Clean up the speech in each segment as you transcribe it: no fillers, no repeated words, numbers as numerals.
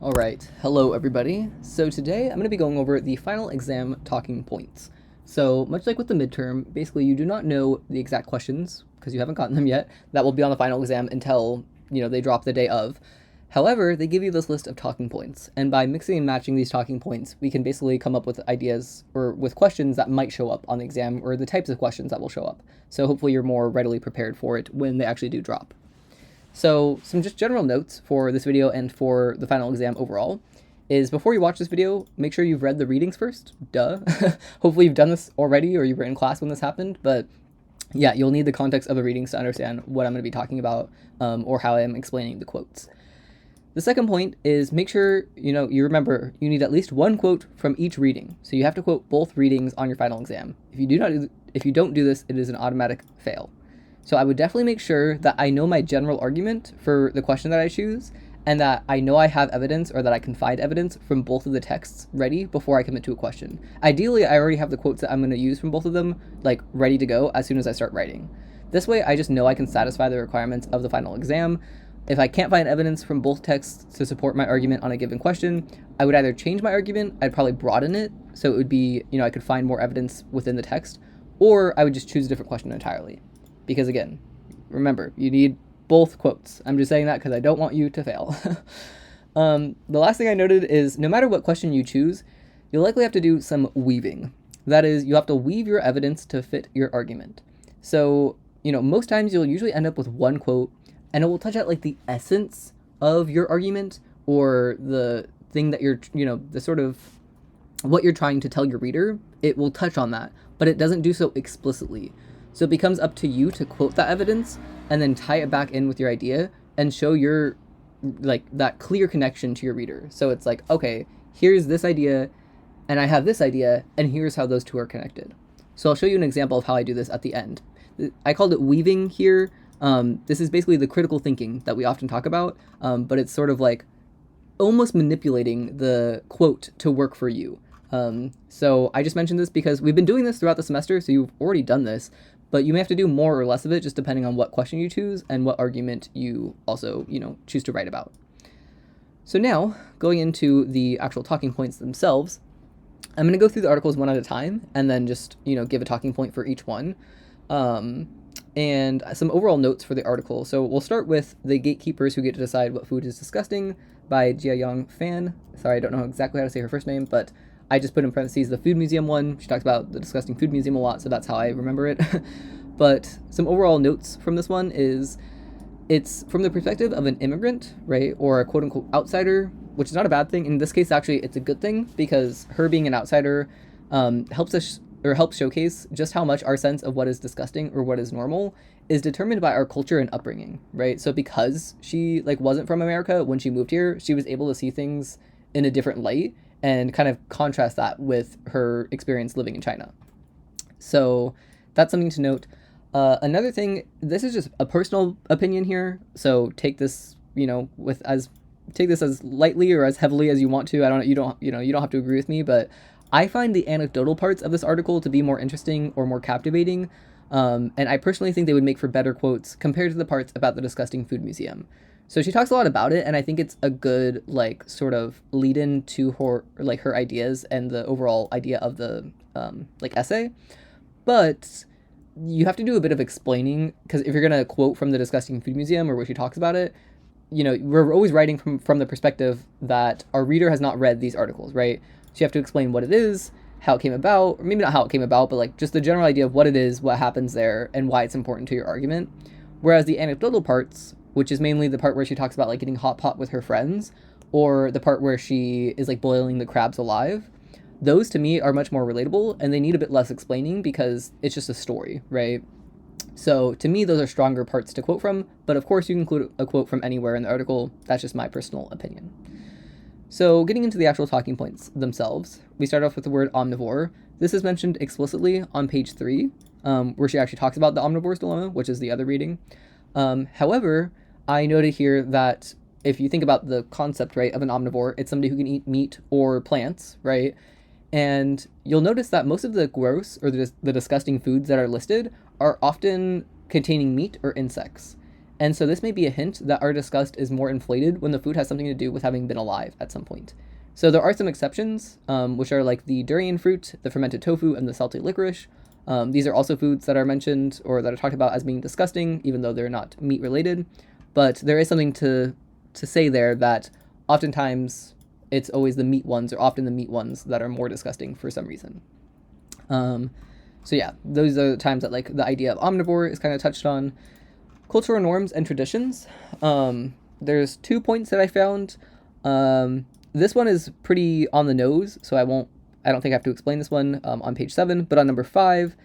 Alright, hello everybody. So today I'm going to be going over the final exam talking points. So much like with the midterm, basically you do not know the exact questions, because you haven't gotten them yet, that will be on the final exam until, they drop the day of. However, they give you this list of talking points, and by mixing and matching these talking points, we can basically come up with ideas or with questions that might show up on the exam, or the types of questions that will show up. So hopefully you're more readily prepared for it when they actually do drop. So some just general notes for this video and for the final exam overall is before you watch this video, make sure you've read the readings first. Duh. Hopefully you've done this already or you were in class when this happened, but yeah, you'll need the context of the readings to understand what I'm going to be talking about or how I'm explaining the quotes. The second point is make sure you remember you need at least one quote from each reading. So you have to quote both readings on your final exam. If you don't do this, it is an automatic fail. So I would definitely make sure that I know my general argument for the question that I choose, and that I know I have evidence or that I can find evidence from both of the texts ready before I commit to a question. Ideally, I already have the quotes that I'm going to use from both of them, ready to go as soon as I start writing. This way, I just know I can satisfy the requirements of the final exam. If I can't find evidence from both texts to support my argument on a given question, I would either change my argument, I'd probably broaden it, so it would be, I could find more evidence within the text, or I would just choose a different question entirely. Because again, remember, you need both quotes. I'm just saying that because I don't want you to fail. The last thing I noted is no matter what question you choose, you'll likely have to do some weaving. That is, you have to weave your evidence to fit your argument. So, most times you'll usually end up with one quote, and it will touch at the essence of your argument or the thing that you're, the sort of what you're trying to tell your reader. It will touch on that, but it doesn't do so explicitly. So it becomes up to you to quote that evidence and then tie it back in with your idea and show your, that clear connection to your reader. So it's okay, here's this idea and I have this idea and here's how those two are connected. So I'll show you an example of how I do this at the end. I called it weaving here. This is basically the critical thinking that we often talk about, but it's sort of almost manipulating the quote to work for you. So I just mentioned this because we've been doing this throughout the semester, so you've already done this, but you may have to do more or less of it just depending on what question you choose and what argument you also, choose to write about. So now, going into the actual talking points themselves, I'm going to go through the articles one at a time and then just, give a talking point for each one. And some overall notes for the article. So we'll start with The Gatekeepers Who Get to Decide What Food is Disgusting by Jiayang Fan. Sorry, I don't know exactly how to say her first name, but I just put in parentheses the Food Museum one. She talks about the disgusting food museum a lot, so that's how I remember it. But some overall notes from this one is it's from the perspective of an immigrant, right, or a quote-unquote outsider, which is not a bad thing. In this case, actually, it's a good thing because her being an outsider helps showcase just how much our sense of what is disgusting or what is normal is determined by our culture and upbringing, right? So because she wasn't from America when she moved here, she was able to see things in a different light and kind of contrast that with her experience living in China. So that's something to note. Another thing, this is just a personal opinion here, so take this, take this as lightly or as heavily as you want to. You don't have to agree with me, but I find the anecdotal parts of this article to be more interesting or more captivating, and I personally think they would make for better quotes compared to the parts about the disgusting food museum. So she talks a lot about it, and I think it's a good sort of lead in to her her ideas and the overall idea of the essay. But you have to do a bit of explaining, because if you're gonna quote from the disgusting food museum or where she talks about it, we're always writing from the perspective that our reader has not read these articles, right? So you have to explain what it is, how it came about, or maybe not how it came about, but just the general idea of what it is, what happens there, and why it's important to your argument. Whereas the anecdotal parts, which is mainly the part where she talks about getting hot pot with her friends, or the part where she is boiling the crabs alive, those to me are much more relatable, and they need a bit less explaining because it's just a story, right? So to me, those are stronger parts to quote from, but of course you can include a quote from anywhere in the article. That's just my personal opinion. So getting into the actual talking points themselves, we start off with the word omnivore. This is mentioned explicitly on page 3, where she actually talks about the omnivore's dilemma, which is the other reading. However, I noted here that if you think about the concept, right, of an omnivore, it's somebody who can eat meat or plants, right? And you'll notice that most of the gross or the disgusting foods that are listed are often containing meat or insects. And so this may be a hint that our disgust is more inflated when the food has something to do with having been alive at some point. So there are some exceptions, which are like the durian fruit, the fermented tofu, and the salty licorice. These are also foods that are mentioned or that are talked about as being disgusting, even though they're not meat related. But there is something to say there that oftentimes it's always the meat ones, or often the meat ones, that are more disgusting for some reason. So yeah, those are the times that like the idea of omnivore is kind of touched on. Cultural norms and traditions. There's 2 points that I found. This one is pretty on the nose, so I don't think I have to explain this one on page 7, but on number 5,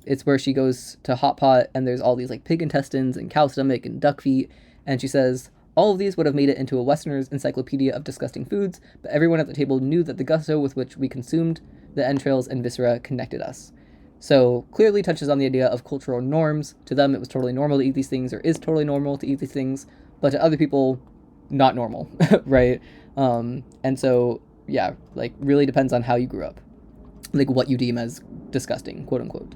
it's where she goes to Hot Pot and there's all these like pig intestines and cow stomach and duck feet, and she says, all of these would have made it into a Westerner's encyclopedia of disgusting foods, but everyone at the table knew that the gusto with which we consumed the entrails and viscera connected us. So clearly touches on the idea of cultural norms. To them, it was totally normal to eat these things, or is totally normal to eat these things, but to other people, not normal, right? And so, yeah, like really depends on how you grew up, like what you deem as disgusting, quote unquote.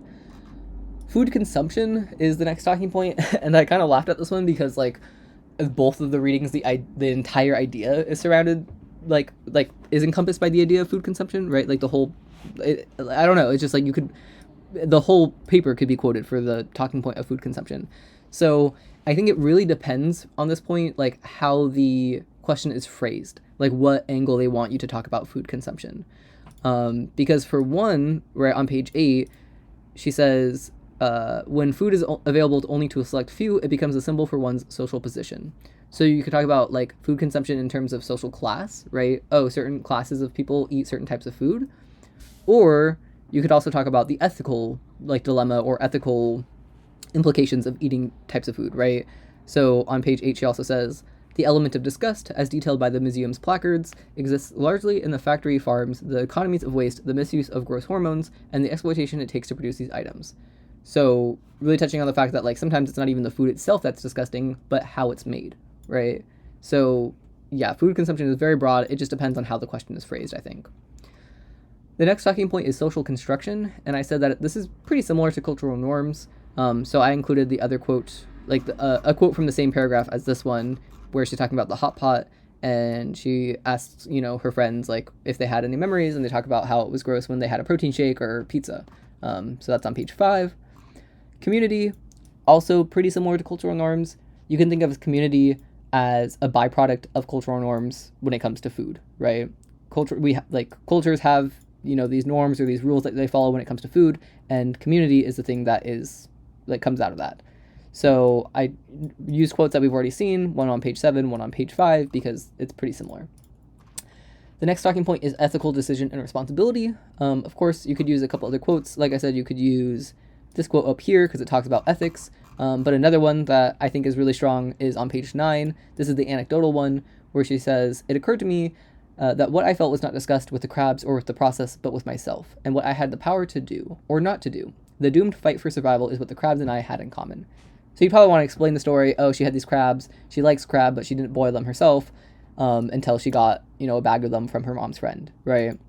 Food consumption is the next talking point, and I kind of laughed at this one because like both of the readings, the entire idea is surrounded, like is encompassed by the idea of food consumption, right? Like the whole, I don't know, it's just like the whole paper could be quoted for the talking point of food consumption. So I think it really depends on this point, like how the question is phrased, like what angle they want you to talk about food consumption. Because for one, right on page 8, she says, when food is available only to a select few, it becomes a symbol for one's social position. So you could talk about like food consumption in terms of social class, right? Oh, certain classes of people eat certain types of food. Or you could also talk about the ethical like dilemma or ethical implications of eating types of food, right? So on page 8, she also says, the element of disgust, as detailed by the museum's placards, exists largely in the factory farms, the economies of waste, the misuse of gross hormones, and the exploitation it takes to produce these items. So really touching on the fact that like sometimes it's not even the food itself that's disgusting, but how it's made, right? So yeah, food consumption is very broad. It just depends on how the question is phrased, I think. The next talking point is social construction, and I said that this is pretty similar to cultural norms. So I included the other quote, like a quote from the same paragraph as this one, where she's talking about the hot pot, and she asks, her friends like if they had any memories, and they talk about how it was gross when they had a protein shake or pizza. So that's on page 5. Community, also pretty similar to cultural norms. You can think of community as a byproduct of cultural norms when it comes to food, right? Cultures have these norms or these rules that they follow when it comes to food, and community is the thing that comes out of that. So I use quotes that we've already seen, one on page 7, one on page 5, because it's pretty similar. The next talking point is ethical decision and responsibility. Of course, you could use a couple other quotes. Like I said, you could use this quote up here because it talks about ethics. But another one that I think is really strong is on page 9. This is the anecdotal one where she says, it occurred to me that what I felt was not discussed with the crabs or with the process, but with myself, and what I had the power to do or not to do. The doomed fight for survival is what the crabs and I had in common. So you probably want to explain the story. Oh, she had these crabs. She likes crab, but she didn't boil them herself until she got, a bag of them from her mom's friend, right?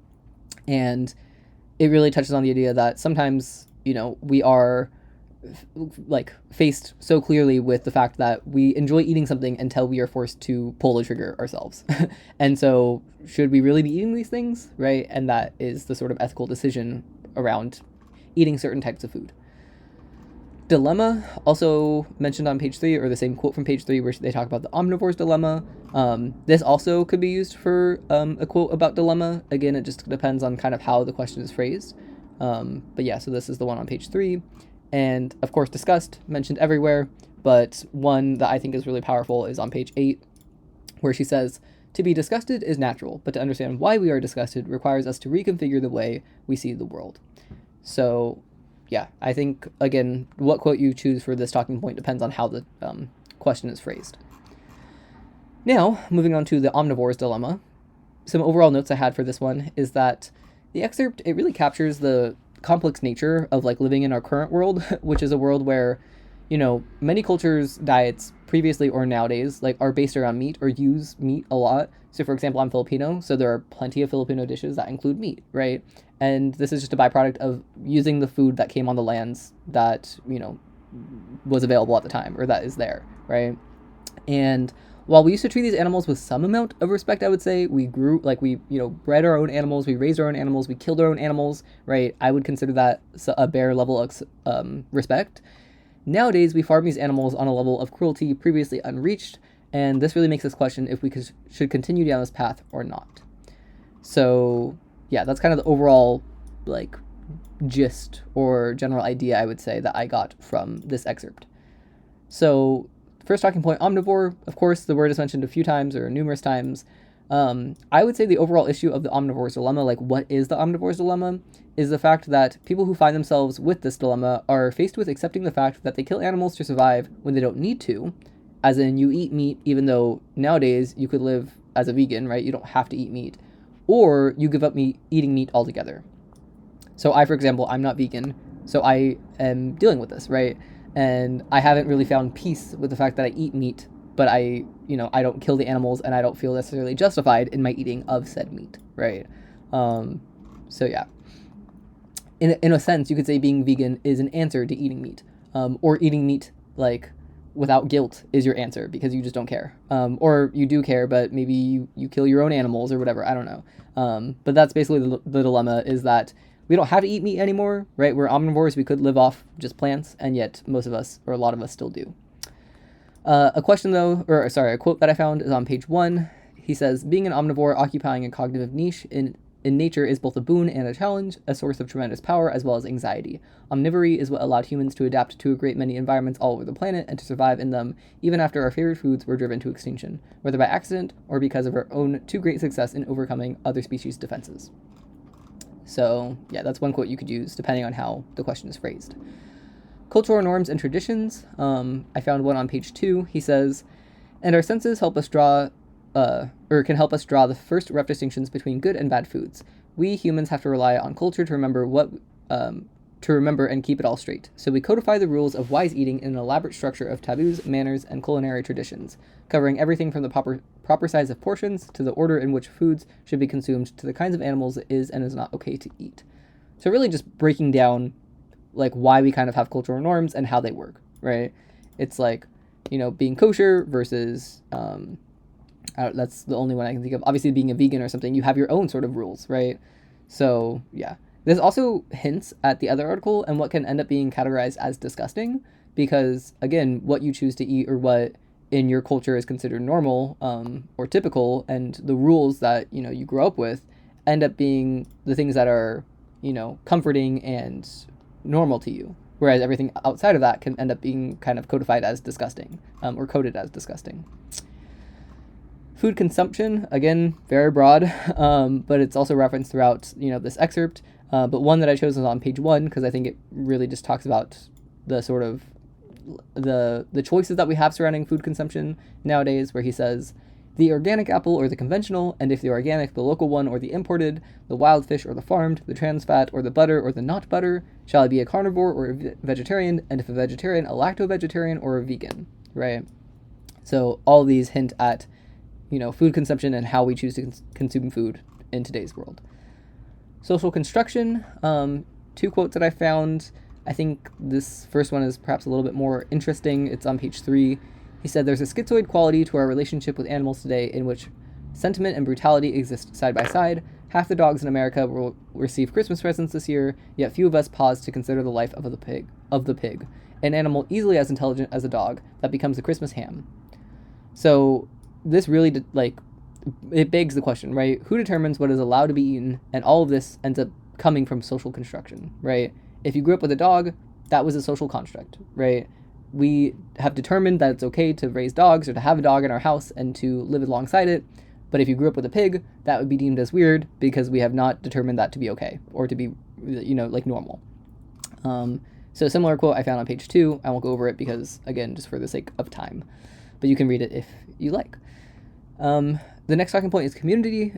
And it really touches on the idea that sometimes, we are faced so clearly with the fact that we enjoy eating something until we are forced to pull the trigger ourselves. And so should we really be eating these things, right? And that is the sort of ethical decision around eating certain types of food. Dilemma, also mentioned on page 3, or the same quote from page 3 where they talk about the omnivore's dilemma. This also could be used for a quote about dilemma. Again, it just depends on kind of how the question is phrased. But yeah, so this is the one on page 3. And of course, disgust, mentioned everywhere, but one that I think is really powerful is on page 8, where she says, to be disgusted is natural, but to understand why we are disgusted requires us to reconfigure the way we see the world. So yeah, I think, again, what quote you choose for this talking point depends on how the question is phrased. Now, moving on to the omnivore's dilemma. Some overall notes I had for this one is that the excerpt, it really captures the complex nature of living in our current world, which is a world where, many cultures' diets previously or nowadays are based around meat or use meat a lot. So for example, I'm Filipino, so there are plenty of Filipino dishes that include meat, right? And this is just a byproduct of using the food that came on the lands that, was available at the time or that is there, right? And while we used to treat these animals with some amount of respect, I would say we grew like we bred our own animals, we raised our own animals, we killed our own animals, right? I would consider that a bare level of respect. Nowadays, we farm these animals on a level of cruelty previously unreached, and this really makes us question if we should continue down this path or not. So, yeah, that's kind of the overall, like, gist or general idea, I would say, that I got from this excerpt. So, first talking point, omnivore. Of course, the word is mentioned a few times or numerous times. I would say the overall issue of the omnivore's dilemma, like what is the omnivore's dilemma, is the fact that people who find themselves with this dilemma are faced with accepting the fact that they kill animals to survive when they don't need to, as in you eat meat even though nowadays you could live as a vegan, right? You don't have to eat meat. Or you give up eating meat altogether. So I, for example, I'm not vegan, so I am dealing with this, right? And I haven't really found peace with the fact that I eat meat, but I don't kill the animals and I don't feel necessarily justified in my eating of said meat, right? So yeah. In a sense, you could say being vegan is an answer to eating meat, or eating meat like without guilt is your answer because you just don't care, or you do care, but maybe you kill your own animals or whatever. I don't know, but that's basically the dilemma, is that we don't have to eat meat anymore, right? We're omnivores. We could live off just plants, and yet most of us, or a lot of us, still do. A quote that I found is on page 1. He says, being an omnivore occupying a cognitive niche in nature is both a boon and a challenge, a source of tremendous power as well as anxiety. Omnivory is what allowed humans to adapt to a great many environments all over the planet and to survive in them, even after our favorite foods were driven to extinction, whether by accident or because of our own too great success in overcoming other species' defenses. So, yeah, that's one quote you could use depending on how the question is phrased. Cultural norms and traditions. I found one on page 2. He says, and our senses help us draw can help us draw the first rough distinctions between good and bad foods. We humans have to rely on culture to remember and keep it all straight. So we codify the rules of wise eating in an elaborate structure of taboos, manners, and culinary traditions, covering everything from the proper size of portions to the order in which foods should be consumed to the kinds of animals it is and is not okay to eat. So really just breaking down like why we kind of have cultural norms and how they work, right? It's like, being kosher versus that's the only one I can think of. Obviously, being a vegan or something, you have your own sort of rules, right? So, yeah. This also hints at the other article and what can end up being categorized as disgusting, because, again, what you choose to eat or what in your culture is considered normal or typical, and the rules that, you grow up with end up being the things that are, comforting and normal to you. Whereas everything outside of that can end up being kind of codified as disgusting or coded as disgusting. Food consumption, again, very broad, but it's also referenced throughout, this excerpt. But one that I chose is on page 1 because I think it really just talks about the sort of the choices that we have surrounding food consumption nowadays, where he says, the organic apple or the conventional, and if the organic, the local one or the imported, the wild fish or the farmed, the trans fat or the butter or the not butter, shall I be a carnivore or a vegetarian, and if a vegetarian, a lacto-vegetarian or a vegan, right? So all these hint at food consumption and how we choose to consume food in today's world. Social construction, 2 quotes that I found. I think this first one is perhaps a little bit more interesting. It's on page 3. He said, there's a schizoid quality to our relationship with animals today in which sentiment and brutality exist side by side. Half the dogs in America will receive Christmas presents this year, yet few of us pause to consider the life of the pig, an animal easily as intelligent as a dog that becomes a Christmas ham. So this really it begs the question, right? Who determines what is allowed to be eaten? And all of this ends up coming from social construction, right? If you grew up with a dog, that was a social construct, right? We have determined that it's okay to raise dogs or to have a dog in our house and to live alongside it. But if you grew up with a pig, that would be deemed as weird because we have not determined that to be okay or to be, normal. So a similar quote I found on page 2. I won't go over it because, again, just for the sake of time. But you can read it if you like. The next talking point is community.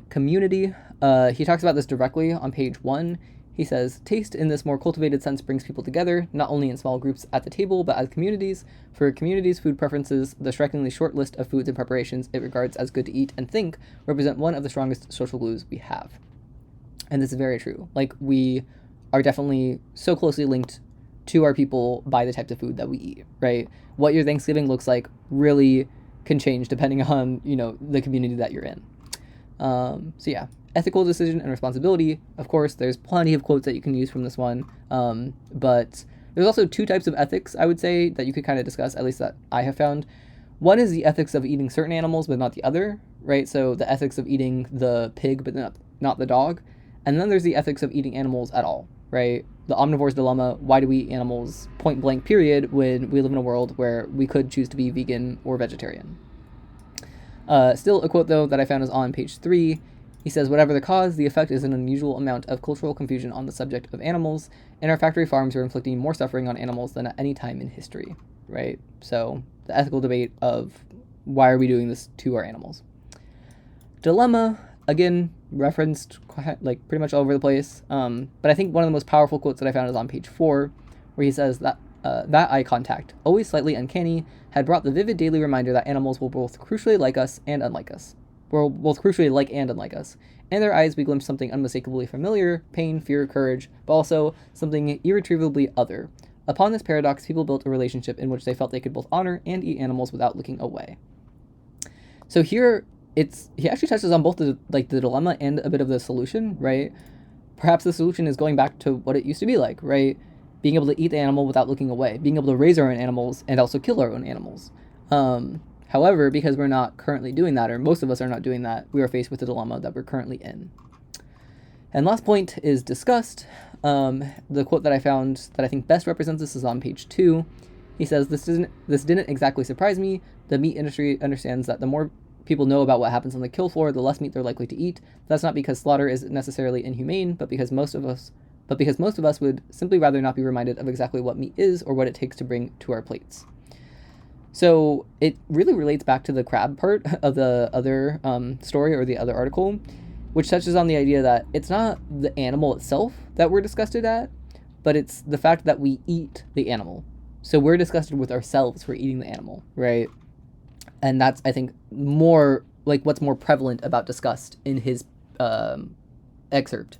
He talks about this directly on page 1. He says, taste in this more cultivated sense brings people together, not only in small groups at the table, but as communities. For communities' food preferences, the strikingly short list of foods and preparations it regards as good to eat and think represent one of the strongest social glues we have. And this is very true. We are definitely so closely linked to our people by the types of food that we eat, right? What your Thanksgiving looks like really can change depending on, the community that you're in. So yeah, ethical decision and responsibility. Of course, there's plenty of quotes that you can use from this one, but there's also two types of ethics, I would say, that you could kind of discuss, at least that I have found. One is the ethics of eating certain animals, but not the other, right? So the ethics of eating the pig, but not the dog. And then there's the ethics of eating animals at all, right? The omnivore's dilemma: why do we eat animals point blank period when we live in a world where we could choose to be vegan or vegetarian? Still a quote, though, that I found is on page 3. He says, whatever the cause, the effect is an unusual amount of cultural confusion on the subject of animals, and our factory farms are inflicting more suffering on animals than at any time in history, right? So the ethical debate of why are we doing this to our animals? Dilemma, again, referenced pretty much all over the place, but I think one of the most powerful quotes that I found is on page 4, where he says that eye contact, always slightly uncanny, had brought the vivid daily reminder that animals will both crucially like us and unlike us. We're both crucially like and unlike us. In their eyes, we glimpse something unmistakably familiar: pain, fear, courage, but also something irretrievably other. Upon this paradox, people built a relationship in which they felt they could both honor and eat animals without looking away. So here, he actually touches on both the dilemma and a bit of the solution, right? Perhaps the solution is going back to what it used to be like, right? Being able to eat the animal without looking away, being able to raise our own animals and also kill our own animals. However, because we're not currently doing that, or most of us are not doing that, we are faced with the dilemma that we're currently in. And last point is disgust. The quote that I found that I think best represents this is on page 2. He says, this didn't exactly surprise me. The meat industry understands that the more people know about what happens on the kill floor, the less meat they're likely to eat. That's not because slaughter is necessarily inhumane, but because most of us would simply rather not be reminded of exactly what meat is or what it takes to bring to our plates. So it really relates back to the crab part of the other story, or the other article, which touches on the idea that it's not the animal itself that we're disgusted at, but it's the fact that we eat the animal. So we're disgusted with ourselves for eating the animal, right? And that's, I think, more like what's more prevalent about disgust in his excerpt.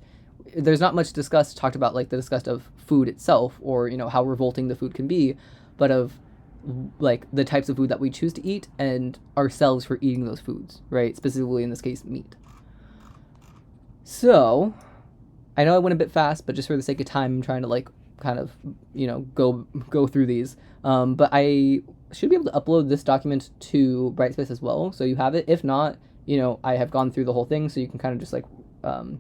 There's not much disgust talked about, like the disgust of food itself, or how revolting the food can be, but of like the types of food that we choose to eat and ourselves for eating those foods, right? Specifically in this case, meat. So I know I went a bit fast, but just for the sake of time, I'm trying to kind of go through these. But I should be able to upload this document to Brightspace as well, so you have it. If not, I have gone through the whole thing, so you can kind of just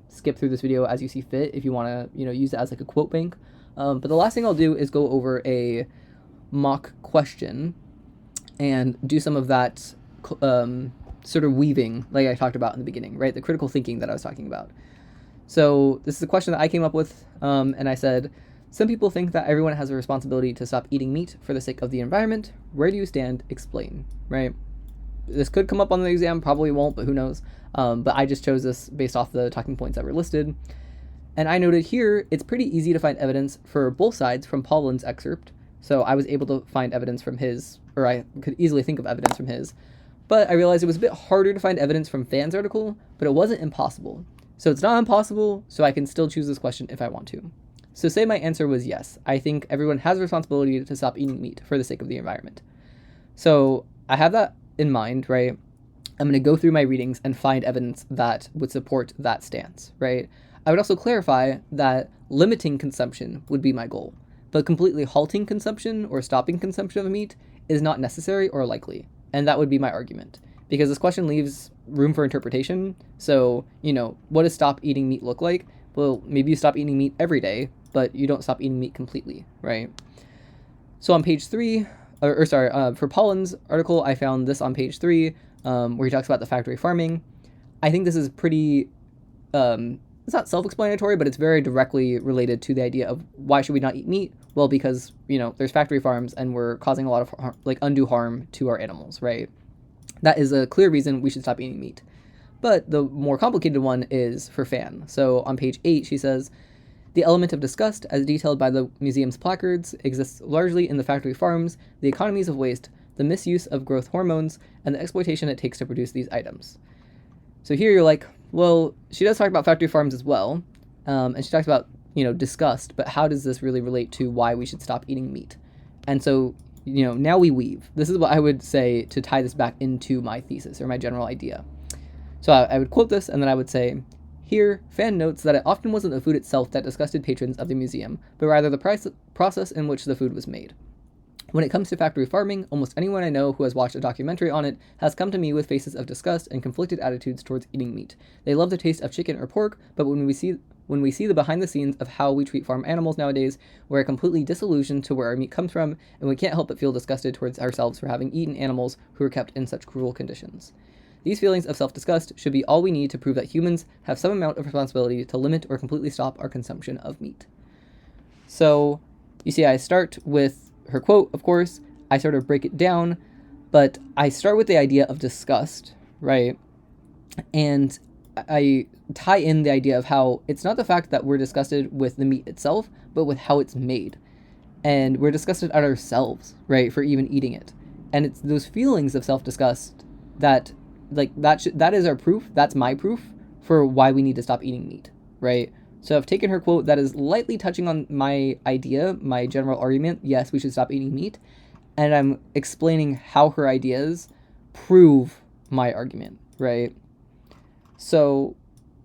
skip through this video as you see fit if you want to use it as like a quote bank. But the last thing I'll do is go over a mock question and do some of that sort of weaving like I talked about in the beginning, right? The critical thinking that I was talking about. So this is a question that I came up with, and I said, some people think that everyone has a responsibility to stop eating meat for the sake of the environment. Where do you stand? Explain, right? This could come up on the exam, probably won't, but who knows? But I just chose this based off the talking points that were listed. And I noted here, it's pretty easy to find evidence for both sides from Paulin's excerpt. So I was able to find evidence from his, or I could easily think of evidence from his. But I realized it was a bit harder to find evidence from Fan's article, but it wasn't impossible. So it's not impossible, so I can still choose this question if I want to. So say my answer was yes, I think everyone has a responsibility to stop eating meat for the sake of the environment. So I have that in mind, right? I'm going to go through my readings and find evidence that would support that stance, right? I would also clarify that limiting consumption would be my goal, but completely halting consumption or stopping consumption of meat is not necessary or likely. And that would be my argument, because this question leaves room for interpretation. So, what does stop eating meat look like? Well, maybe you stop eating meat every day, but you don't stop eating meat completely, right? So on page 3, for Paulin's article, I found this on page 3, where he talks about the factory farming. I think this is pretty, it's not self-explanatory, but it's very directly related to the idea of why should we not eat meat? Well, because, there's factory farms and we're causing a lot of undue harm to our animals, right? That is a clear reason we should stop eating meat. But the more complicated one is for Fan. So on page 8, she says, the element of disgust, as detailed by the museum's placards, exists largely in the factory farms, the economies of waste, the misuse of growth hormones, and the exploitation it takes to produce these items. So here you're like, well, she does talk about factory farms as well, and she talks about discussed, but how does this really relate to why we should stop eating meat? And so, now we weave. This is what I would say to tie this back into my thesis or my general idea. So I would quote this, and then I would say, here, Fan notes that it often wasn't the food itself that disgusted patrons of the museum, but rather the process in which the food was made. When it comes to factory farming, almost anyone I know who has watched a documentary on it has come to me with faces of disgust and conflicted attitudes towards eating meat. They love the taste of chicken or pork, but when we see the behind the scenes of how we treat farm animals nowadays, we're completely disillusioned to where our meat comes from, and we can't help but feel disgusted towards ourselves for having eaten animals who were kept in such cruel conditions. These feelings of self-disgust should be all we need to prove that humans have some amount of responsibility to limit or completely stop our consumption of meat. So, you see, I start with her quote, of course. I sort of break it down, but I start with the idea of disgust, right? And I tie in the idea of how it's not the fact that we're disgusted with the meat itself, but with how it's made. And we're disgusted at ourselves, right, for even eating it. And it's those feelings of self-disgust that that is our proof. That's my proof for why we need to stop eating meat, right? So I've taken her quote that is lightly touching on my idea, my general argument. Yes, we should stop eating meat. And I'm explaining how her ideas prove my argument, right? So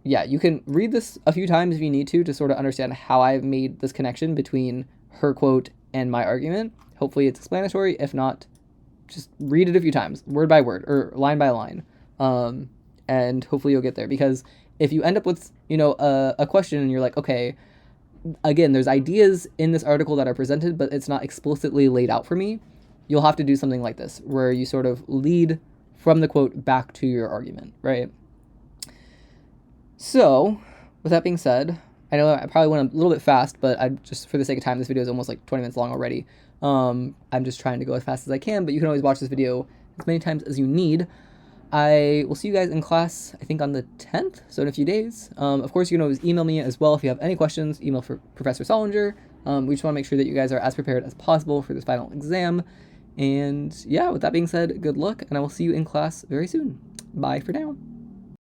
yeah, you can read this a few times if you need to sort of understand how I've made this connection between her quote and my argument. Hopefully it's explanatory. If not, just read it a few times, word by word or line by line. And hopefully you'll get there, because if you end up with, a question and you're like, okay, again, there's ideas in this article that are presented, but it's not explicitly laid out for me, you'll have to do something like this, where you sort of lead from the quote back to your argument, right? So, with that being said, I know I probably went a little bit fast, but I just, for the sake of time, this video is almost like 20 minutes long already. I'm just trying to go as fast as I can, but you can always watch this video as many times as you need. I will see you guys in class, I think on the 10th, so in a few days. Of course, you can always email me as well if you have any questions. Email for Professor Solinger. We just want to make sure that you guys are as prepared as possible for this final exam. And yeah, with that being said, good luck, and I will see you in class very soon. Bye for now.